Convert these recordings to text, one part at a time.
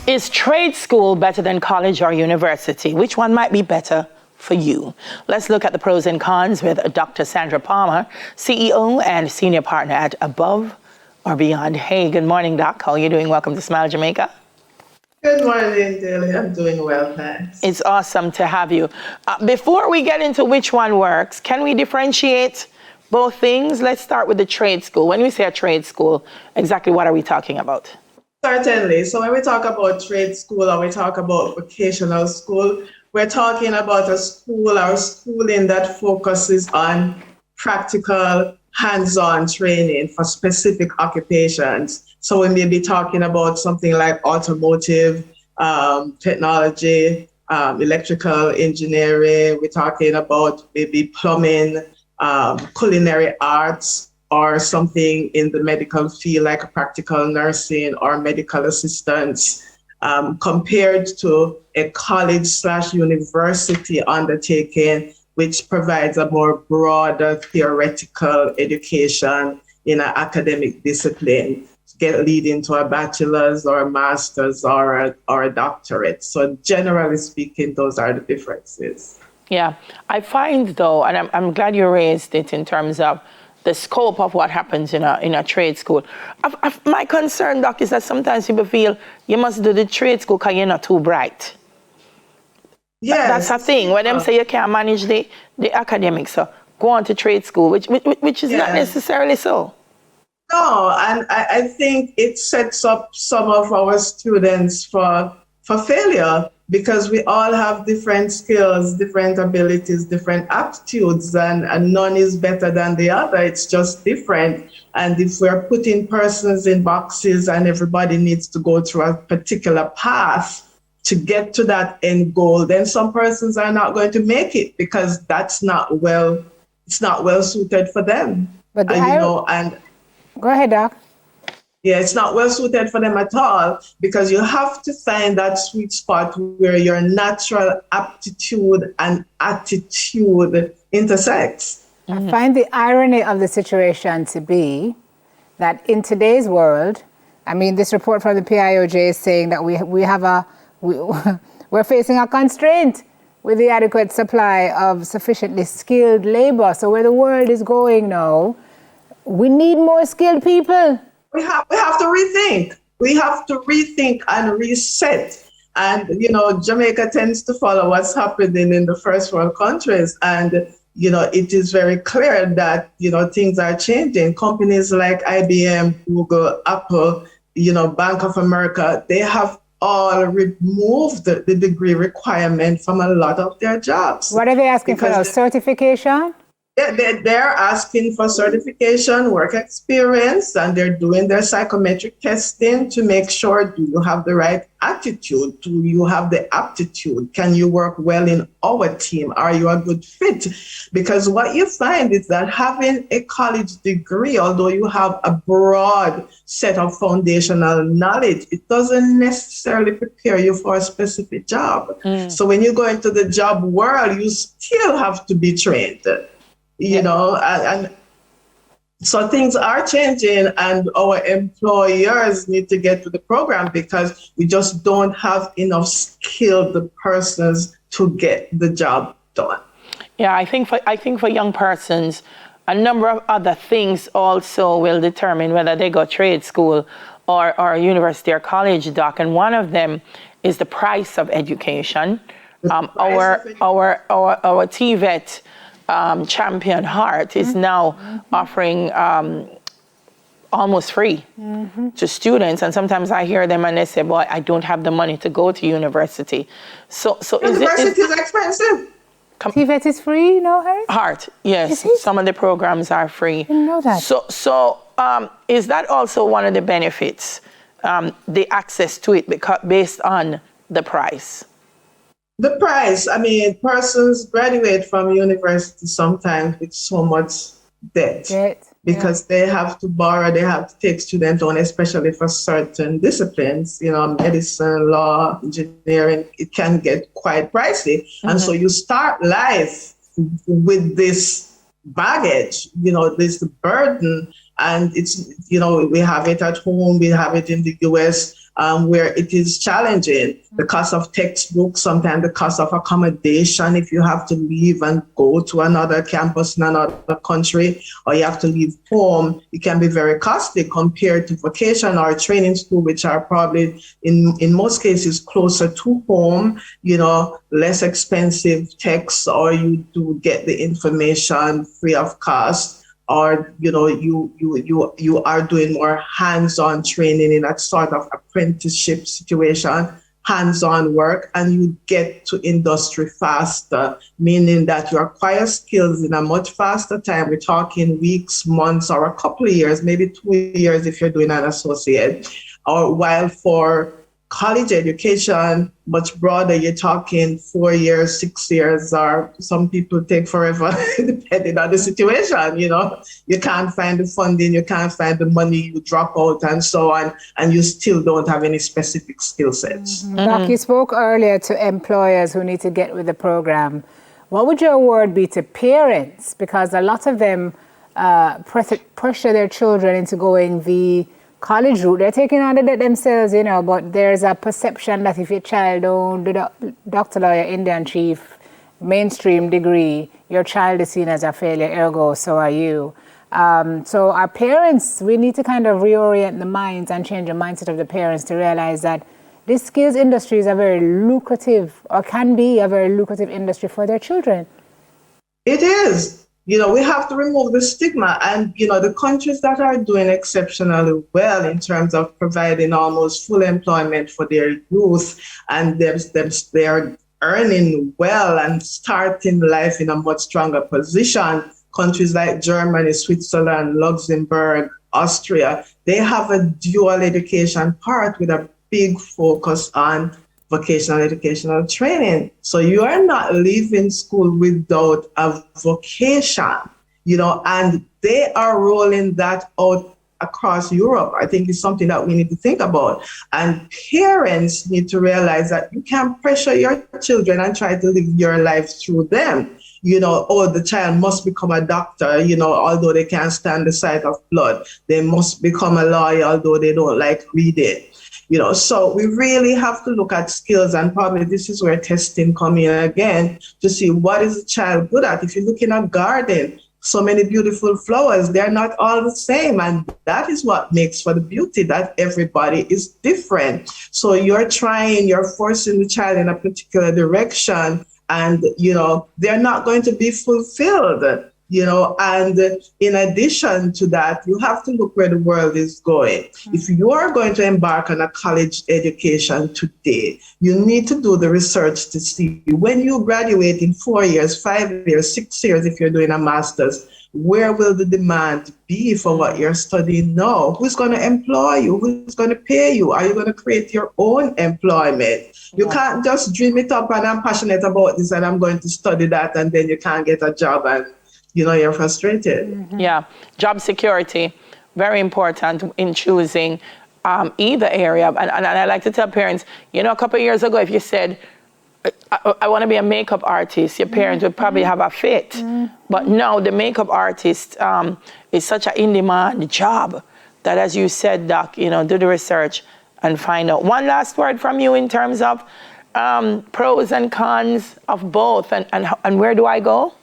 Is trade school better than college or university? Which one might be better for you? Let's look at the pros and cons with Dr. Sandra Palmer, CEO and senior partner at Above or Beyond. Hey, good morning, Doc. How are you doing? Welcome to Smile Jamaica. Good morning, Dilly. I'm doing well, thanks. It's awesome to have you. Before we get into which one works, can we differentiate both things? Let's start with the trade school. When we say a trade school, exactly what are we talking about? Certainly. So when we talk about trade school or we talk about vocational school, we're talking about a school or schooling that focuses on practical, hands-on training for specific occupations. So we may be talking about something like automotive, technology, electrical engineering. We're talking about maybe plumbing, culinary arts, or something in the medical field like practical nursing or medical assistance, compared to a college/university undertaking, which provides a more broader theoretical education in an academic discipline, leading to a bachelor's or a master's or a doctorate. So generally speaking, those are the differences. Yeah, I find though, and I'm glad you raised it in terms of the scope of what happens in a trade school. My concern, Doc, is that sometimes people feel you must do the trade school because you're not too bright. Yes. That's a thing. When them say you can't manage the academics, so go on to trade school, which is not necessarily so. No, and I think it sets up some of our students for failure, because we all have different skills, different abilities, different aptitudes, and none is better than the other. It's just different. And if we're putting persons in boxes and everybody needs to go through a particular path to get to that end goal, then some persons are not going to make it because it's not well suited for them. But go ahead, Doc. Yeah, it's not well suited for them at all, because you have to find that sweet spot where your natural aptitude and attitude intersects. I find the irony of the situation to be that in today's world, I mean, this report from the PIOJ is saying that we're facing a constraint with the adequate supply of sufficiently skilled labor. So where the world is going now, we need more skilled people. We have to rethink. We have to rethink and reset. And, Jamaica tends to follow what's happening in the first world countries. And, it is very clear that, things are changing. Companies like IBM, Google, Apple, Bank of America, they have all removed the degree requirement from a lot of their jobs. What are they asking for now? Certification? They're asking for certification, work experience, and they're doing their psychometric testing to make sure, do you have the right attitude? Do you have the aptitude? Can you work well in our team? Are you a good fit? Because what you find is that having a college degree, although you have a broad set of foundational knowledge, it doesn't necessarily prepare you for a specific job. So when you go into the job world, you still have to be trained. And so things are changing, and our employers need to get to the program because we just don't have enough skilled persons to get the job done. Yeah, I think for young persons, a number of other things also will determine whether they go trade school or university or college, Doc. And one of them is the price of education. Our TVET Champion Heart is now offering almost free to students, and sometimes I hear them and they say, "Boy, I don't have the money to go to university." So university is expensive. TVET is free, no, Harry? Heart, yes. Some of the programs are free. I didn't know that. So is that also one of the benefits, the access to it based on the price? The price, persons graduate from university sometimes with so much debt because they have to borrow, they have to take student loan, especially for certain disciplines, medicine, law, engineering, it can get quite pricey. And so you start life with this baggage, this burden, and it's, we have it at home, we have it in the US, where it is challenging. The cost of textbooks, sometimes the cost of accommodation, if you have to leave and go to another campus in another country, or you have to leave home, it can be very costly compared to vocation or training school, which are probably in most cases closer to home, less expensive texts, or you do get the information free of cost, or you are doing more hands-on training in a sort of apprenticeship situation, hands-on work, and you get to industry faster, meaning that you acquire skills in a much faster time. We're talking weeks, months, or a couple of years, maybe 2 years if you're doing an associate. Or while for college education, much broader, you're talking 4 years, 6 years, or some people take forever, depending on the situation. You can't find the funding, you can't find the money, you drop out and so on, and you still don't have any specific skill sets. Doc, you spoke earlier to employers who need to get with the program. What would your word be to parents? Because a lot of them pressure their children into going the college route. They're taking on the debt themselves, but there's a perception that if your child don't do the doctor, lawyer, Indian chief, mainstream degree, your child is seen as a failure, ergo, so are you. So our parents, we need to kind of reorient the minds and change the mindset of the parents to realize that this skills industry is a very lucrative, or can be a very lucrative industry for their children. It is. We have to remove the stigma, and, the countries that are doing exceptionally well in terms of providing almost full employment for their youth, and they're earning well and starting life in a much stronger position. Countries like Germany, Switzerland, Luxembourg, Austria, they have a dual education part with a big focus on vocational educational training. So you are not leaving school without a vocation, and they are rolling that out across Europe. I think it's something that we need to think about. And parents need to realize that you can't pressure your children and try to live your life through them. The child must become a doctor, although they can't stand the sight of blood. They must become a lawyer, although they don't like reading. So we really have to look at skills, and probably this is where testing come in again to see what is the child good at. If you look in a garden, so many beautiful flowers, they're not all the same. And that is what makes for the beauty, that everybody is different. So you're forcing the child in a particular direction, and, they're not going to be fulfilled. And in addition to that, you have to look where the world is going. If you are going to embark on a college education today, you need to do the research to see when you graduate in 4 years, 5 years, 6 years, if you're doing a master's, where will the demand be for what you're studying now? Who's going to employ you? Who's going to pay you? Are you going to create your own employment? You can't just dream it up and I'm passionate about this and I'm going to study that, and then you can't get a job and you're frustrated. Yeah, job security, very important in choosing either area. And I like to tell parents, a couple of years ago, if you said, I want to be a makeup artist, your parents would probably have a fit. But now the makeup artist is such an in-demand job that, as you said, Doc, do the research and find out. One last word from you in terms of pros and cons of both, and where do I go?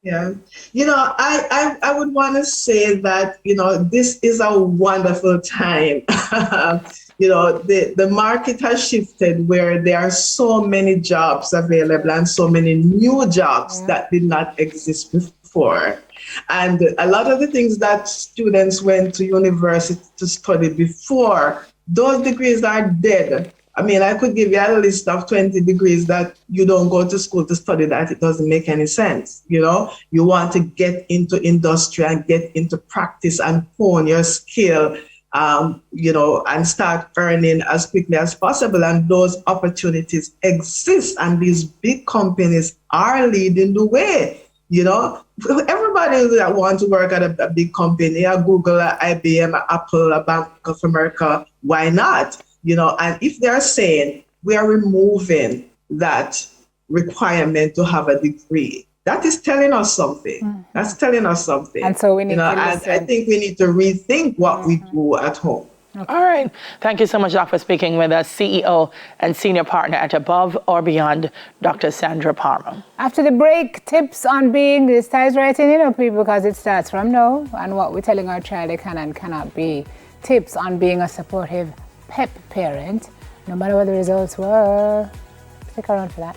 Yeah, I would want to say that, this is a wonderful time. The market has shifted where there are so many jobs available and so many new jobs that did not exist before. And a lot of the things that students went to university to study before, those degrees are dead. I mean, I could give you a list of 20 degrees that you don't go to school to study that. It doesn't make any sense. You want to get into industry and get into practice and hone your skill, and start earning as quickly as possible. And those opportunities exist, and these big companies are leading the way. Everybody that wants to work at a big company, a Google, a IBM, a Apple, a Bank of America, why not? And if they're saying we are removing that requirement to have a degree, that is telling us something. That's telling us something. And so we need to listen. I think we need to rethink what we do at home. Okay. All right. Thank you so much, Doc, for speaking with us. CEO and Senior Partner at Above or Beyond, Dr. Sandra Palmer. After the break, tips on being, this ties right in, people, because it starts from now and what we're telling our child they can and cannot be. Tips on being a supportive, pep parent, no matter what the results were. Stick around for that.